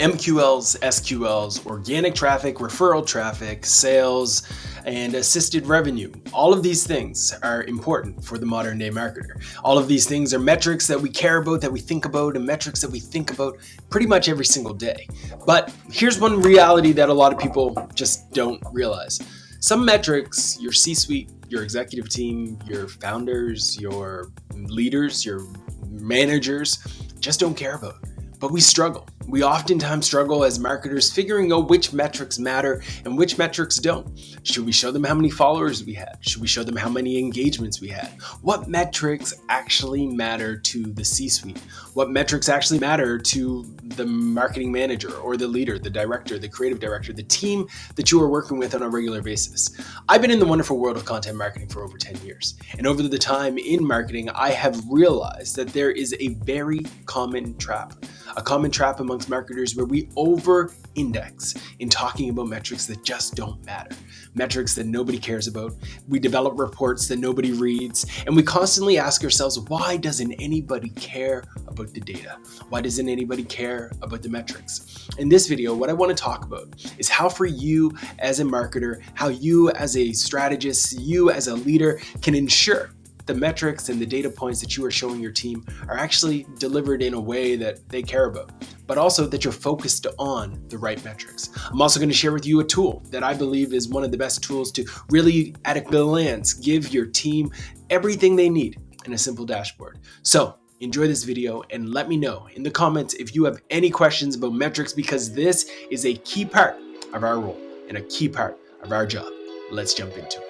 MQLs, SQLs, organic traffic, referral traffic, sales, and assisted revenue. All of these things are important for the modern day marketer. All of these things are metrics that we care about, that we think about, and metrics that we think about pretty much every single day. But here's one reality that a lot of people just don't realize. Some metrics, your C-suite, your executive team, your founders, your leaders, your managers just don't care about. But we struggle. We oftentimes struggle as marketers figuring out which metrics matter and which metrics don't. Should we show them how many followers we had? Should we show them how many engagements we had? What metrics actually matter to the C-suite? What metrics actually matter to the marketing manager or the leader, the director, the creative director, the team that you are working with on a regular basis? I've been in the wonderful world of content marketing for over 10 years. And over the time in marketing, I have realized that there is a very common trap amongst marketers where we over-index in talking about metrics that just don't matter, metrics that nobody cares about. We develop reports that nobody reads, and we constantly ask ourselves, why doesn't anybody care about the data? Why doesn't anybody care about the metrics? In this video, what I want to talk about is how for you as a marketer, how you as a strategist, you as a leader can ensure the metrics and the data points that you are showing your team are actually delivered in a way that they care about, but also that you're focused on the right metrics. I'm also going to share with you a tool that I believe is one of the best tools to really, at a glance, give your team everything they need in a simple dashboard. So enjoy this video and let me know in the comments if you have any questions about metrics, because this is a key part of our role and a key part of our job. Let's jump into it.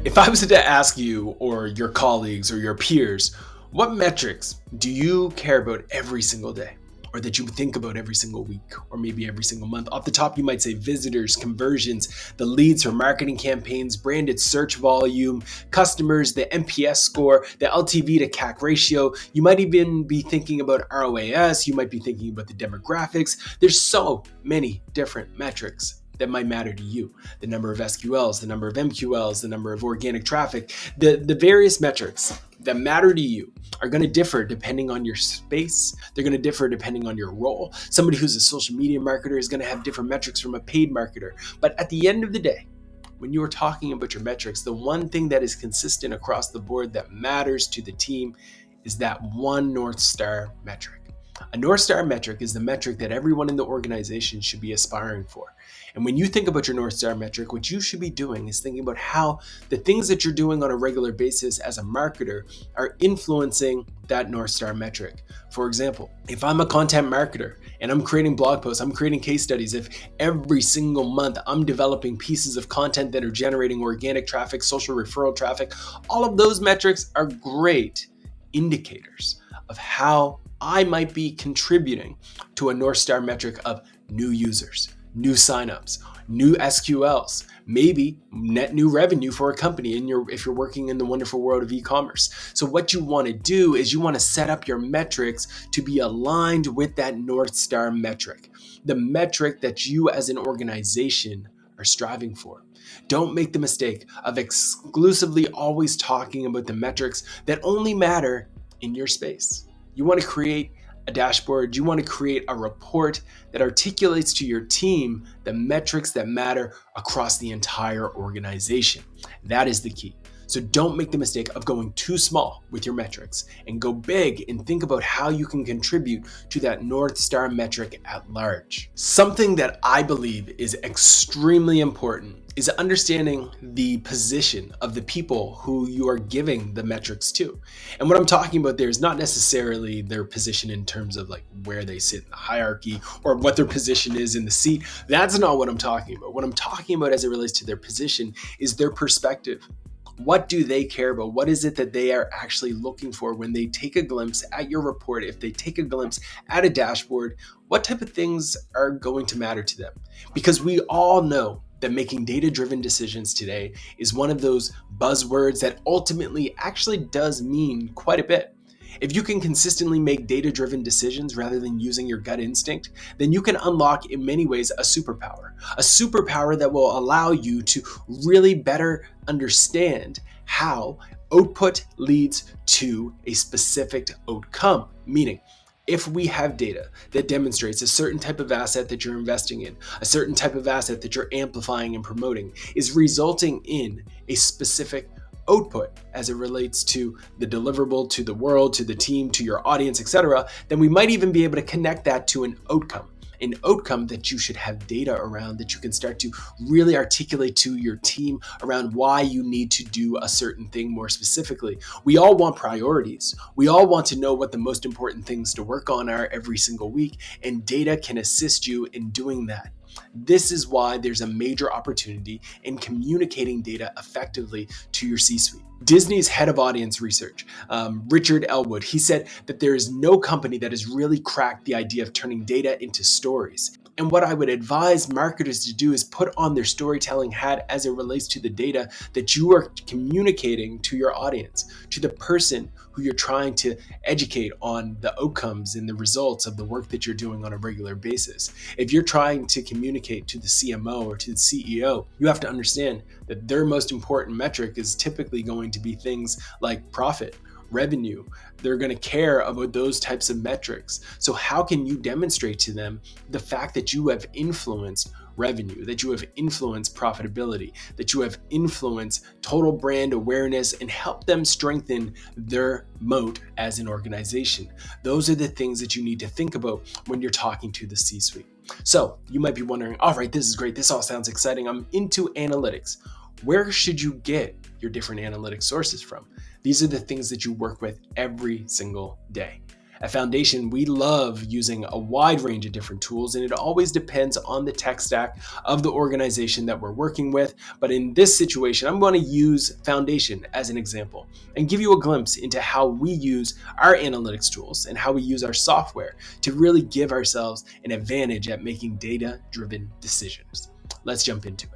If I was to ask you or your colleagues or your peers, what metrics do you care about every single day, or that you think about every single week, or maybe every single month? Off the top, you might say visitors, conversions, the leads for marketing campaigns, branded search volume, customers, the NPS score, the LTV to CAC ratio. You might even be thinking about ROAS. You might be thinking about the demographics. There's so many different metrics that might matter to you. The number of SQLs, the number of MQLs, the number of organic traffic, the various metrics that matter to you are going to differ depending on your space. They're going to differ depending on your role. Somebody who's a social media marketer is going to have different metrics from a paid marketer. But at the end of the day, when you are talking about your metrics, the one thing that is consistent across the board that matters to the team is that one North Star metric. A North Star metric is the metric that everyone in the organization should be aspiring for. And when you think about your North Star metric, what you should be doing is thinking about how the things that you're doing on a regular basis as a marketer are influencing that North Star metric. For example, if I'm a content marketer and I'm creating blog posts, I'm creating case studies, if every single month I'm developing pieces of content that are generating organic traffic, social referral traffic, all of those metrics are great indicators of how I might be contributing to a North Star metric of new users, new signups, new SQLs, maybe net new revenue for a company if you're working in the wonderful world of e-commerce. So what you want to do is you want to set up your metrics to be aligned with that North Star metric, the metric that you as an organization are striving for. Don't make the mistake of exclusively always talking about the metrics that only matter in your space. You want to create a dashboard. You want to create a report that articulates to your team the metrics that matter across the entire organization. That is the key. So don't make the mistake of going too small with your metrics, and go big and think about how you can contribute to that North Star metric at large. Something that I believe is extremely important is understanding the position of the people who you are giving the metrics to. And what I'm talking about there is not necessarily their position in terms of like where they sit in the hierarchy or what their position is in the seat. That's not what I'm talking about. What I'm talking about as it relates to their position is their perspective. What do they care about? What is it that they are actually looking for when they take a glimpse at your report? If they take a glimpse at a dashboard, what type of things are going to matter to them? Because we all know that making data-driven decisions today is one of those buzzwords that ultimately actually does mean quite a bit. If you can consistently make data-driven decisions rather than using your gut instinct, then you can unlock in many ways a superpower that will allow you to really better understand how output leads to a specific outcome. Meaning, if we have data that demonstrates a certain type of asset that you're investing in, a certain type of asset that you're amplifying and promoting is resulting in a specific output as it relates to the deliverable, to the world, to the team, to your audience, etc., then we might even be able to connect that to an outcome that you should have data around, that you can start to really articulate to your team around why you need to do a certain thing more specifically. We all want priorities. We all want to know what the most important things to work on are every single week, and data can assist you in doing that. This is why there's a major opportunity in communicating data effectively to your C-suite. Disney's head of audience research, Richard Elwood, he said that there is no company that has really cracked the idea of turning data into stories. And what I would advise marketers to do is put on their storytelling hat as it relates to the data that you are communicating to your audience, to the person who you're trying to educate on the outcomes and the results of the work that you're doing on a regular basis. If you're trying to communicate to the CMO or to the CEO, you have to understand that their most important metric is typically going to be things like profit, revenue. They're going to care about those types of metrics. So how can you demonstrate to them the fact that you have influenced revenue, that you have influenced profitability, that you have influenced total brand awareness, and help them strengthen their moat as an organization? Those are the things that you need to think about when you're talking to the C-suite. So you might be wondering, all right, this is great. This all sounds exciting. I'm into analytics. Where should you get your different analytics sources from? These are the things that you work with every single day. At Foundation, we love using a wide range of different tools, and it always depends on the tech stack of the organization that we're working with. But in this situation, I'm going to use Foundation as an example and give you a glimpse into how we use our analytics tools and how we use our software to really give ourselves an advantage at making data-driven decisions. Let's jump into it.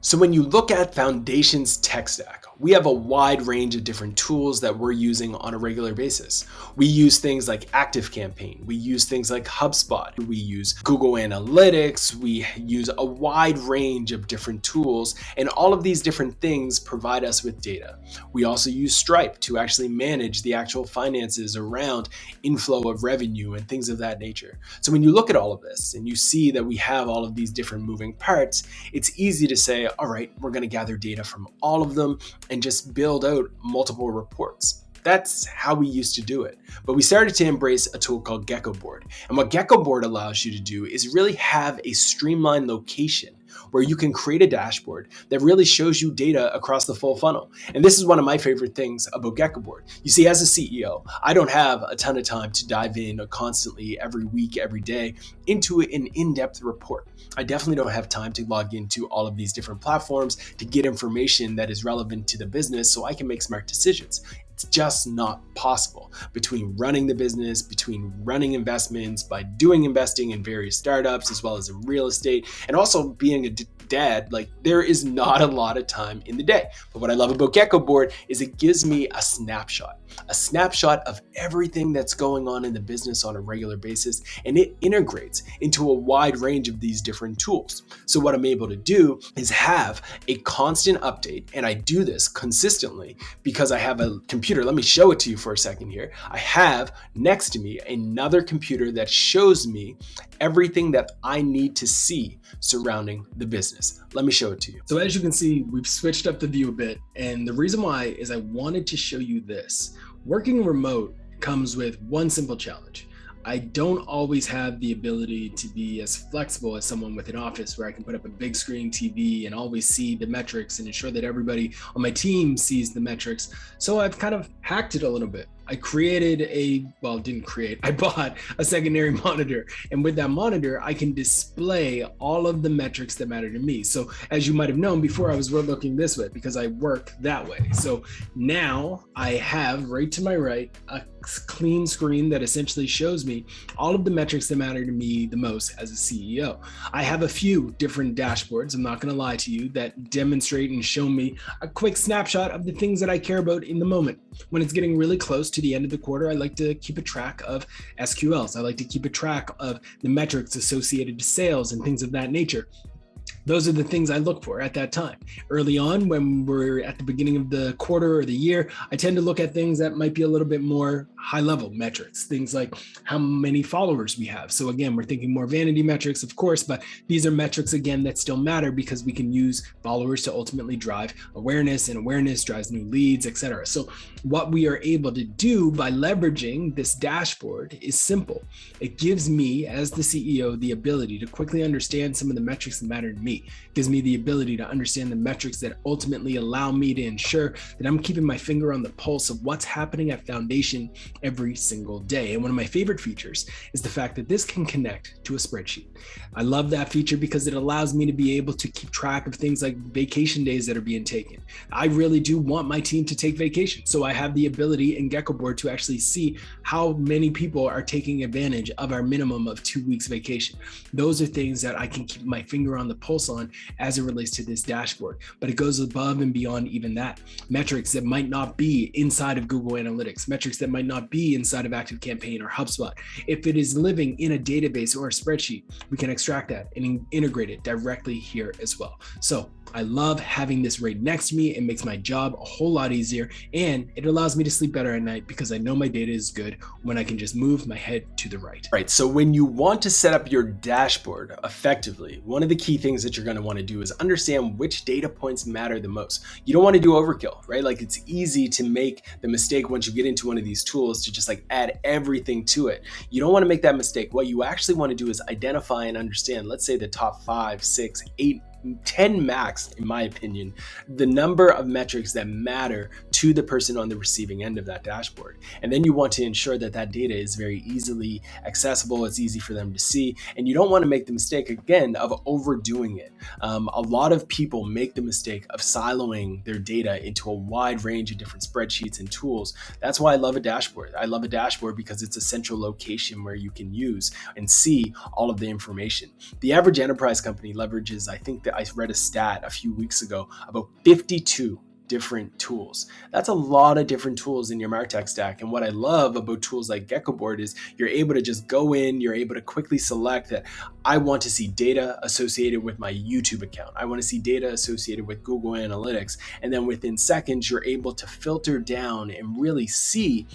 So when you look at Foundation's tech stack, we have a wide range of different tools that we're using on a regular basis. We use things like ActiveCampaign. We use things like HubSpot. We use Google Analytics. We use a wide range of different tools, and all of these different things provide us with data. We also use Stripe to actually manage the actual finances around inflow of revenue and things of that nature. So when you look at all of this and you see that we have all of these different moving parts, it's easy to say, all right, we're going to gather data from all of them and just build out multiple reports. That's how we used to do it. But we started to embrace a tool called Geckoboard. And what Geckoboard allows you to do is really have a streamlined location where you can create a dashboard that really shows you data across the full funnel. And this is one of my favorite things about Geckoboard. You see, as a CEO, I don't have a ton of time to dive in constantly every week, every day into an in-depth report. I definitely don't have time to log into all of these different platforms to get information that is relevant to the business so I can make smart decisions. It's just not possible between running the business, between running investments, by doing investing in various startups, as well as in real estate, and also being a dad. Like, there is not a lot of time in the day. But what I love about Geckoboard is it gives me a snapshot of everything that's going on in the business on a regular basis, and it integrates into a wide range of these different tools. So what I'm able to do is have a constant update, and I do this consistently because I have a computer. Let me show it to you for a second here. I have next to me another computer that shows me everything that I need to see surrounding the business. Let me show it to you. So as you can see, we've switched up the view a bit, and the reason why is I wanted to show you this. Working remote comes with one simple challenge. I don't always have the ability to be as flexible as someone with an office where I can put up a big screen TV and always see the metrics and ensure that everybody on my team sees the metrics. So I've kind of hacked it a little bit. I bought a secondary monitor, and with that monitor, I can display all of the metrics that matter to me. So as you might have known before, I was looking this way because I work that way. So now I have right to my right a clean screen that essentially shows me all of the metrics that matter to me the most as a CEO. I have a few different dashboards, I'm not going to lie to you, that demonstrate and show me a quick snapshot of the things that I care about in the moment. When it's getting really close to the end of the quarter, I like to keep a track of SQLs. I like to keep a track of the metrics associated to sales and things of that nature. Those are the things I look for at that time. Early on, when we're at the beginning of the quarter or the year, I tend to look at things that might be a little bit more high-level metrics, things like how many followers we have. So again, we're thinking more vanity metrics, of course, but these are metrics, again, that still matter because we can use followers to ultimately drive awareness, and awareness drives new leads, etc. So what we are able to do by leveraging this dashboard is simple. It gives me, as the CEO, the ability to quickly understand some of the metrics that matter to me. It gives me the ability to understand the metrics that ultimately allow me to ensure that I'm keeping my finger on the pulse of what's happening at Foundation every single day. And one of my favorite features is the fact that this can connect to a spreadsheet. I love that feature because it allows me to be able to keep track of things like vacation days that are being taken. I really do want my team to take vacation. So I have the ability in Geckoboard to actually see how many people are taking advantage of our minimum of 2 weeks vacation. Those are things that I can keep my finger on the pulse on as it relates to this dashboard, but it goes above and beyond even that. Metrics that might not be inside of Google Analytics, metrics that might not be inside of ActiveCampaign or HubSpot. If it is living in a database or a spreadsheet, we can extract that and integrate it directly here as well. So I love having this right next to me. It makes my job a whole lot easier, and it allows me to sleep better at night because I know my data is good when I can just move my head to the right. Right. So when you want to set up your dashboard effectively, one of the key things that you're going to want to do is understand which data points matter the most. You don't want to do overkill, right? Like, it's easy to make the mistake once you get into one of these tools to just like add everything to it. You don't want to make that mistake. What you actually want to do is identify and understand, let's say the top 5, 6, 8, 10 max, in my opinion, the number of metrics that matter to the person on the receiving end of that dashboard. And then you want to ensure that that data is very easily accessible, it's easy for them to see, and you don't want to make the mistake, again, of overdoing it. A lot of people make the mistake of siloing their data into a wide range of different spreadsheets and tools. That's why I love a dashboard. I love a dashboard because it's a central location where you can use and see all of the information. The average enterprise company leverages, I think that I read a stat a few weeks ago, about 52 different tools. That's a lot of different tools in your MarTech stack. And what I love about tools like Geckoboard is you're able to just go in, you're able to quickly select that I want to see data associated with my YouTube account. I want to see data associated with Google Analytics. And then within seconds, you're able to filter down and really see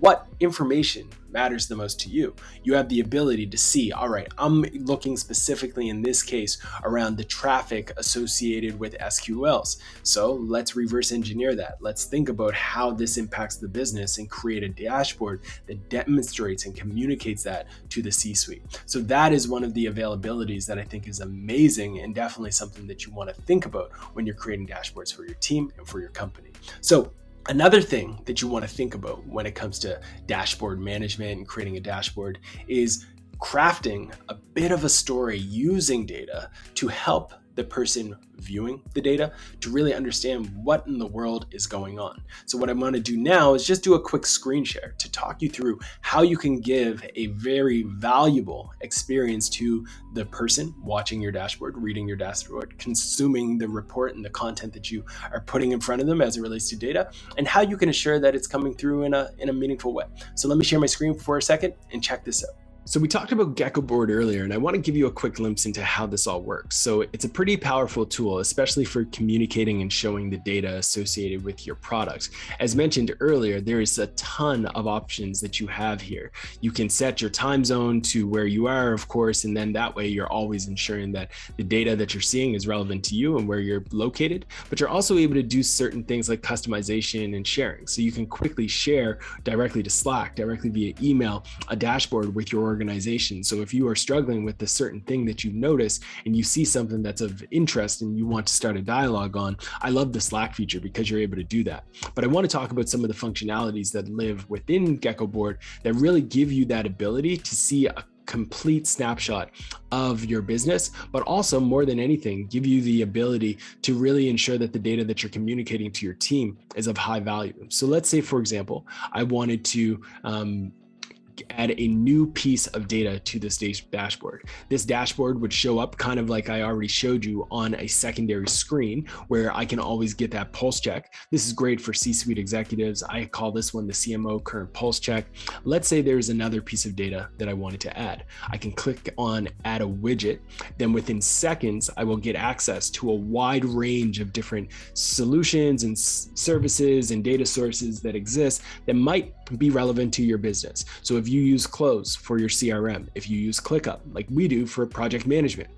what information matters the most to you. You have the ability to see, all right, I'm looking specifically in this case around the traffic associated with SQLs. So let's reverse engineer that. Let's think about how this impacts the business and create a dashboard that demonstrates and communicates that to the C-suite. So that is one of the availabilities that I think is amazing and definitely something that you want to think about when you're creating dashboards for your team and for your company. So another thing that you want to think about when it comes to dashboard management and creating a dashboard is crafting a bit of a story using data to help the person viewing the data to really understand what in the world is going on. So what I'm going to do now is just do a quick screen share to talk you through how you can give a very valuable experience to the person watching your dashboard, reading your dashboard, consuming the report and the content that you are putting in front of them as it relates to data, and how you can ensure that it's coming through in a meaningful way. So let me share my screen for a second and check this out. So we talked about Geckoboard earlier, and I want to give you a quick glimpse into how this all works. So it's a pretty powerful tool, especially for communicating and showing the data associated with your product. As mentioned earlier, there is a ton of options that you have here. You can set your time zone to where you are, of course, and then that way you're always ensuring that the data that you're seeing is relevant to you and where you're located. But you're also able to do certain things like customization and sharing. So you can quickly share directly to Slack, directly via email, a dashboard with your organization. So if you are struggling with a certain thing that you've noticed and you see something that's of interest and you want to start a dialogue on, I love the Slack feature because you're able to do that. But I want to talk about some of the functionalities that live within Geckoboard that really give you that ability to see a complete snapshot of your business, but also more than anything, give you the ability to really ensure that the data that you're communicating to your team is of high value. So let's say, for example, I wanted to add a new piece of data to this dashboard. This dashboard would show up kind of like I already showed you on a secondary screen where I can always get that pulse check. This is great for C-suite executives. I call this one the CMO current pulse check. Let's say there's another piece of data that I wanted to add. I can click on add a widget. Then within seconds, I will get access to a wide range of different solutions and services and data sources that exist that might be relevant to your business. So if you use Close for your CRM, if you use ClickUp like we do for project management,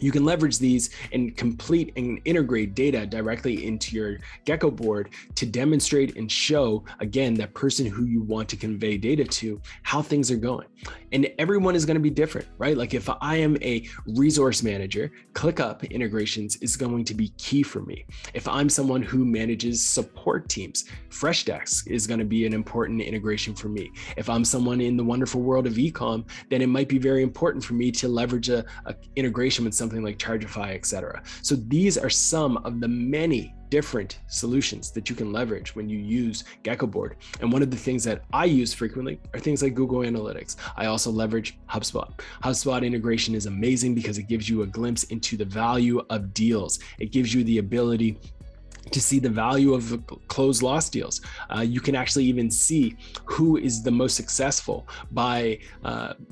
you can leverage these and complete and integrate data directly into your Geckoboard to demonstrate and show, again, that person who you want to convey data to, how things are going. And everyone is going to be different, right? Like if I am a resource manager, ClickUp integrations is going to be key for me. If I'm someone who manages support teams, Freshdesk is going to be an important integration for me. If I'm someone in the wonderful world of e-com, then it might be very important for me to leverage a integration with something like Chargeify, etc. So these are some of the many different solutions that you can leverage when you use Geckoboard. And one of the things that I use frequently are things like Google Analytics. I also leverage HubSpot. HubSpot integration is amazing because it gives you a glimpse into the value of deals. It gives you the ability to see the value of closed loss deals. You can actually even see who is the most successful by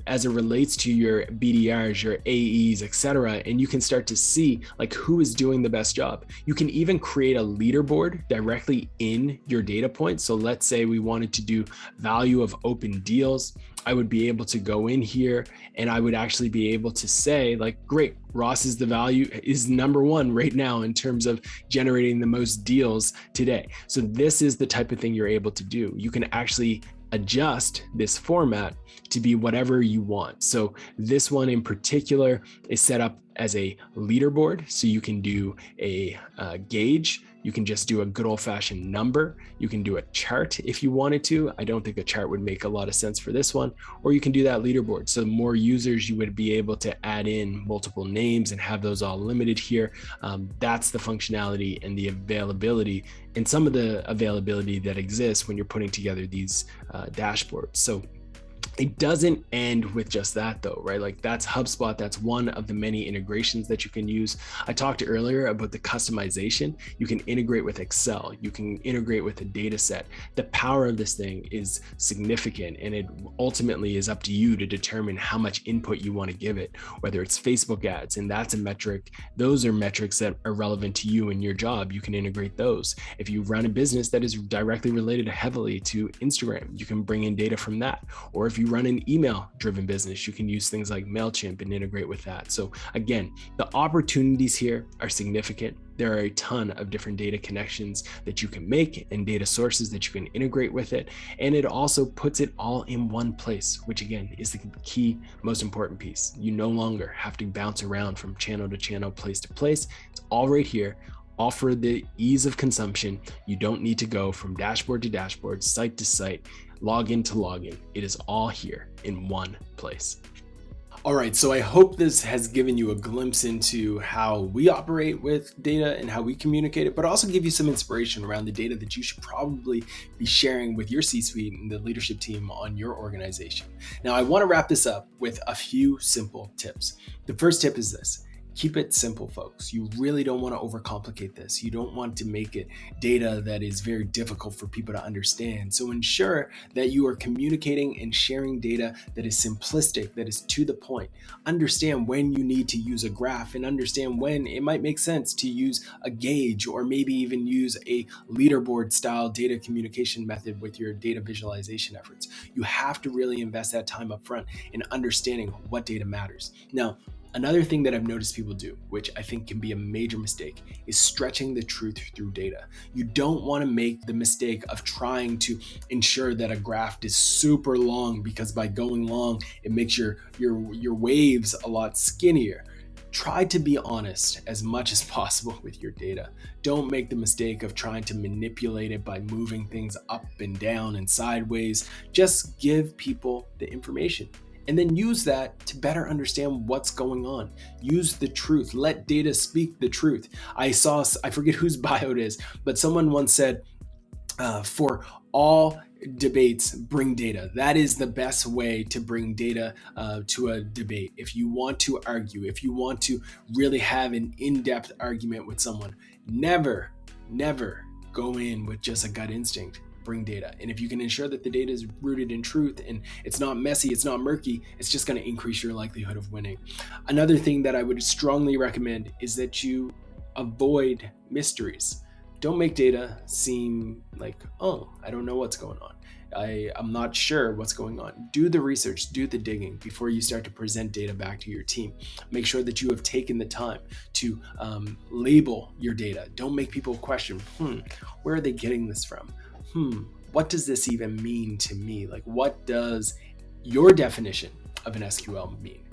as it relates to your BDRs, your AEs, etc. And you can start to see like who is doing the best job. You can even create a leaderboard directly in your data points. So let's say we wanted to do value of open deals. I would be able to go in here and I would actually be able to say like, great, Ross is number one right now in terms of generating the most deals today. So this is the type of thing you're able to do. You can actually adjust this format to be whatever you want. So this one in particular is set up as a leaderboard. So you can do a gauge. You can just do a good old fashioned number. You can do a chart if you wanted to. I don't think a chart would make a lot of sense for this one, or you can do that leaderboard. So the more users you would be able to add in multiple names and have those all limited here. That's the functionality and the availability and some of the availability that exists when you're putting together these dashboards. So it doesn't end with just that though, right? Like that's HubSpot. That's one of the many integrations that you can use. I talked earlier about the customization. You can integrate with Excel. You can integrate with a data set. The power of this thing is significant, and it ultimately is up to you to determine how much input you want to give it, whether it's Facebook ads, and that's a metric. Those are metrics that are relevant to you and your job. You can integrate those. If you run a business that is directly related heavily to Instagram, you can bring in data from that. Or if you run an email driven business, you can use things like MailChimp and integrate with that. So again, the opportunities here are significant. There are a ton of different data connections that you can make and data sources that you can integrate with it. And it also puts it all in one place, which again is the key, most important piece. You no longer have to bounce around from channel to channel, place to place. It's all right here. All for the ease of consumption. You don't need to go from dashboard to dashboard, site to site, login to login. It is all here in one place. All right, so I hope this has given you a glimpse into how we operate with data and how we communicate it, but also give you some inspiration around the data that you should probably be sharing with your C-suite and the leadership team on your organization. Now, I want to wrap this up with a few simple tips. The first tip is this. Keep it simple, folks. You really don't want to overcomplicate this. You don't want to make it data that is very difficult for people to understand. So ensure that you are communicating and sharing data that is simplistic, that is to the point. Understand when you need to use a graph and understand when it might make sense to use a gauge or maybe even use a leaderboard style data communication method with your data visualization efforts. You have to really invest that time up front in understanding what data matters. Now, another thing that I've noticed people do, which I think can be a major mistake, is stretching the truth through data. You don't want to make the mistake of trying to ensure that a graph is super long, because by going long, it makes your waves a lot skinnier. Try to be honest as much as possible with your data. Don't make the mistake of trying to manipulate it by moving things up and down and sideways. Just give people the information. And then use that to better understand what's going on. Use the truth. Let data speak the truth. I forget whose bio it is, but someone once said, for all debates bring data. That is the best way to bring data to a debate. If you want to argue, if you want to really have an in-depth argument with someone, never go in with just a gut instinct. Bring data. And if you can ensure that the data is rooted in truth and it's not messy, it's not murky, it's just going to increase your likelihood of winning. Another thing that I would strongly recommend is that you avoid mysteries. Don't make data seem like, oh, I don't know what's going on. I'm not sure what's going on. Do the research, do the digging before you start to present data back to your team. Make sure that you have taken the time to label your data. Don't make people question, where are they getting this from? What does this even mean to me? Like, what does your definition of an SQL mean?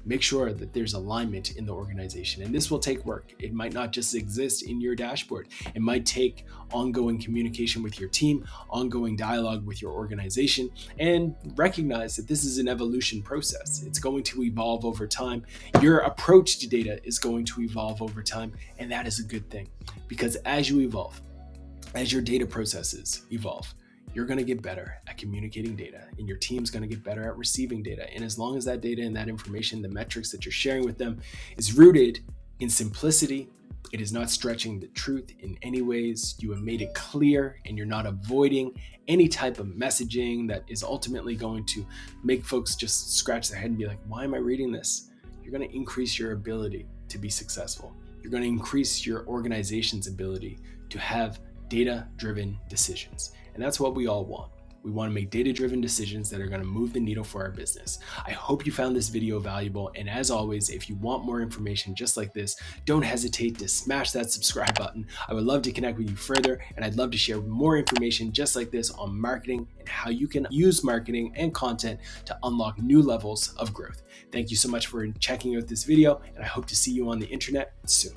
Make sure that there's alignment in the organization, and this will take work. It might not just exist in your dashboard. It might take ongoing communication with your team, ongoing dialogue with your organization, and recognize that this is an evolution process. It's going to evolve over time. Your approach to data is going to evolve over time, and that is a good thing, because as you evolve, as your data processes evolve, you're going to get better at communicating data, and your team's going to get better at receiving data. And as long as that data and that information, the metrics that you're sharing with them, is rooted in simplicity, it is not stretching the truth in any ways, you have made it clear, and you're not avoiding any type of messaging that is ultimately going to make folks just scratch their head and be like, why am I reading this? You're going to increase your ability to be successful. You're going to increase your organization's ability to have data-driven decisions. And that's what we all want. We want to make data-driven decisions that are going to move the needle for our business. I hope you found this video valuable. And as always, if you want more information just like this, don't hesitate to smash that subscribe button. I would love to connect with you further, and I'd love to share more information just like this on marketing and how you can use marketing and content to unlock new levels of growth. Thank you so much for checking out this video, and I hope to see you on the internet soon.